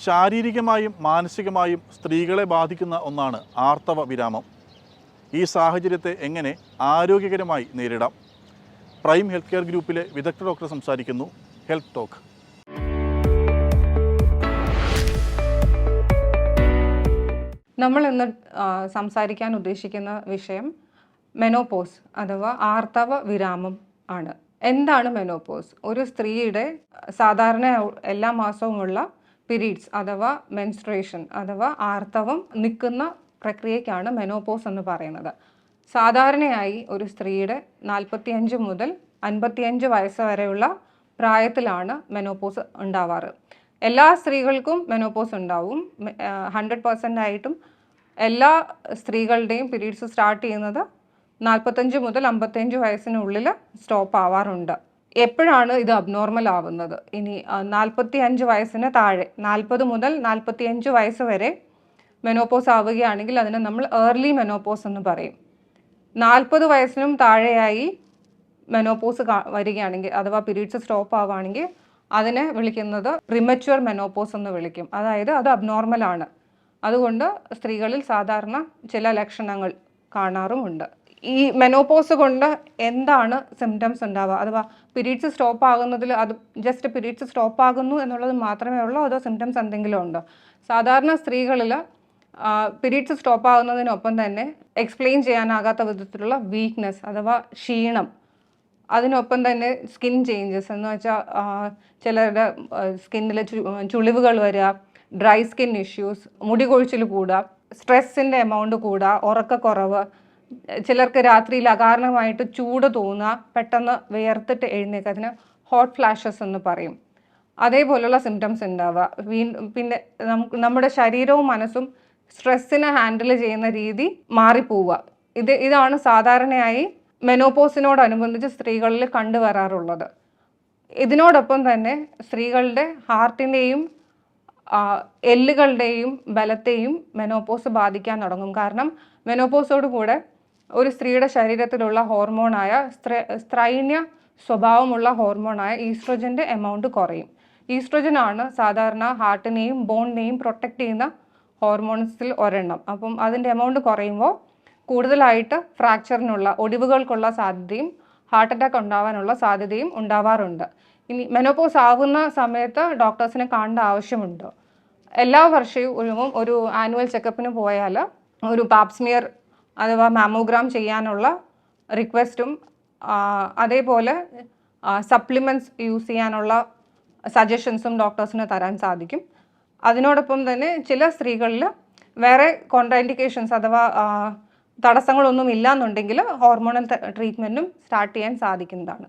ശാരീരികമായും മാനസികമായും സ്ത്രീകളെ ബാധിക്കുന്ന ഒന്നാണ് ആർത്തവ വിരാമം. ഈ സാഹചര്യത്തെ എങ്ങനെ ആരോഗ്യകരമായി നേരിടാം? പ്രൈം ഹെൽത്ത് കെയർ ഗ്രൂപ്പിലെ വിദഗ്ധ ഡോക്ടർ സംസാരിക്കുന്നു. Health talk. നമ്മൾ ഇന്ന് സംസാരിക്കാൻ ഉദ്ദേശിക്കുന്ന വിഷയം മെനോപോസ് അഥവാ ആർത്തവ വിരാമം ആണ്. എന്താണ് മെനോപോസ്? ഒരു സ്ത്രീയുടെ സാധാരണ എല്ലാ മാസവുമുള്ള പീരീഡ്സ് അഥവാ മെൻസ്ട്രേഷൻ അഥവാ ആർത്തവം നിൽക്കുന്ന പ്രക്രിയയ്ക്കാണ് മെനോപോസ് എന്ന് പറയുന്നത്. സാധാരണയായി ഒരു സ്ത്രീയുടെ 45 മുതൽ 55 വയസ്സ് വരെയുള്ള പ്രായത്തിലാണ് മെനോപോസ് ഉണ്ടാവാറ്. എല്ലാ സ്ത്രീകൾക്കും മെനോപോസ് ഉണ്ടാവും. 100% ആയിട്ടും എല്ലാ സ്ത്രീകളുടെയും പീരീഡ്സ് സ്റ്റാർട്ട് ചെയ്യുന്നത് 45 മുതൽ 55 വയസ്സിനുള്ളിൽ സ്റ്റോപ്പ് ആവാറുണ്ട്. എപ്പോഴാണ് ഇത് അബ്നോർമൽ ആവുന്നത്? ഇനി 45 വയസ്സിന് താഴെ 40 മുതൽ 45 വയസ്സ് വരെ മെനോപോസ് ആവുകയാണെങ്കിൽ അതിനെ നമ്മൾ ഏർലി മെനോപോസ് എന്ന് പറയും. 40 വയസ്സിനും താഴെയായി മെനോപോസ് വരികയാണെങ്കിൽ അഥവാ പീരീഡ്സ് സ്റ്റോപ്പ് ആവുകയാണെങ്കിൽ അതിനെ വിളിക്കുന്നത് പ്രിമച്വർ മെനോപോസ് എന്ന് വിളിക്കും. അതായത് അത് അബ്നോർമൽ ആണ്. അതുകൊണ്ട് സ്ത്രീകളിൽ സാധാരണ ചില ലക്ഷണങ്ങൾ കാണാറുമുണ്ട്. ഈ മെനോപോസ് കൊണ്ട് എന്താണ് സിംറ്റംസ് ഉണ്ടാവുക? അഥവാ പീരീഡ്സ് സ്റ്റോപ്പ് ആകുന്നതിൽ അത് ജസ്റ്റ് പീരീഡ്സ് സ്റ്റോപ്പ് ആകുന്നു എന്നുള്ളത് മാത്രമേ ഉള്ളൂ, അതോ സിംറ്റംസ് എന്തെങ്കിലും ഉണ്ടോ? സാധാരണ സ്ത്രീകളിൽ പീരീഡ്സ് സ്റ്റോപ്പ് ആകുന്നതിനൊപ്പം തന്നെ എക്സ്പ്ലെയിൻ ചെയ്യാനാകാത്ത വിധത്തിലുള്ള വീക്ക്നെസ് അഥവാ ക്ഷീണം, അതിനൊപ്പം തന്നെ സ്കിൻ ചേഞ്ചസ് എന്ന് വെച്ചാൽ ചിലരുടെ സ്കിന്നിൽ ചുളിവുകൾ വരിക, ഡ്രൈ സ്കിൻ ഇഷ്യൂസ്, മുടി കൊഴിച്ചിൽ കൂടുക, സ്ട്രെസ്സിൻ്റെ എമൗണ്ട് കൂടുക, ഉറക്കക്കുറവ്, ചിലർക്ക് രാത്രിയിൽ അകാരണമായിട്ട് ചൂട് തോന്നുക, പെട്ടെന്ന് വിയർത്തിട്ട് എഴുന്നേൽക്കുക, അതിന് ഹോട്ട് ഫ്ലാഷസ് എന്ന് പറയും. അതേപോലുള്ള സിംറ്റംസ് ഉണ്ടാവുക. പിന്നെ നമ്മുടെ ശരീരവും മനസ്സും സ്ട്രെസ്സിനെ ഹാൻഡിൽ ചെയ്യുന്ന രീതി മാറിപ്പോവുക. ഇതാണ് സാധാരണയായി മെനോപോസിനോടനുബന്ധിച്ച് സ്ത്രീകളിൽ കണ്ടുവരാറുള്ളത്. ഇതിനോടൊപ്പം തന്നെ സ്ത്രീകളുടെ ഹാർട്ടിൻ്റെയും എല്ലുകളുടെയും ബലത്തെയും മെനോപോസ് ബാധിക്കാൻ തുടങ്ങും. കാരണം മെനോപോസോട് കൂടെ ഒരു സ്ത്രീയുടെ ശരീരത്തിലുള്ള ഹോർമോണായ സ്ത്രൈന്യ സ്വഭാവമുള്ള ഹോർമോണായ ഈസ്ട്രോജൻ്റെ എമൗണ്ട് കുറയും. ഈസ്ട്രോജനാണ് സാധാരണ ഹാർട്ടിനെയും ബോണിനെയും പ്രൊട്ടക്റ്റ് ചെയ്യുന്ന ഹോർമോൺസിൽ ഒരെണ്ണം. അപ്പം അതിൻ്റെ എമൗണ്ട് കുറയുമ്പോൾ കൂടുതലായിട്ട് ഫ്രാക്ചറിനുള്ള ഒടിവുകൾക്കുള്ള സാധ്യതയും ഹാർട്ട് അറ്റാക്ക് ഉണ്ടാവാനുള്ള സാധ്യതയും ഉണ്ടാവാറുണ്ട്. ഇനി മെനോപോസ് ആകുന്ന സമയത്ത് ഡോക്ടേഴ്സിനെ കാണേണ്ട ആവശ്യമുണ്ടോ? എല്ലാ വർഷവും ഒരു ആനുവൽ ചെക്കപ്പിന് പോയാൽ ഒരു പാപ്സ്മിയർ അഥവാ മാമോഗ്രാം ചെയ്യാനുള്ള റിക്വസ്റ്റും അതേപോലെ സപ്ലിമെൻറ്റ്സ് യൂസ് ചെയ്യാനുള്ള സജഷൻസും ഡോക്ടേഴ്സിന് തരാൻ സാധിക്കും. അതിനോടൊപ്പം തന്നെ ചില സ്ത്രീകളിൽ വേറെ കോൺട്രാഇൻഡിക്കേഷൻസ് അഥവാ തടസ്സങ്ങളൊന്നും ഇല്ല എന്നുണ്ടെങ്കിൽ ഹോർമോണൽ ട്രീറ്റ്മെൻറ്റും സ്റ്റാർട്ട് ചെയ്യാൻ സാധിക്കുന്നതാണ്.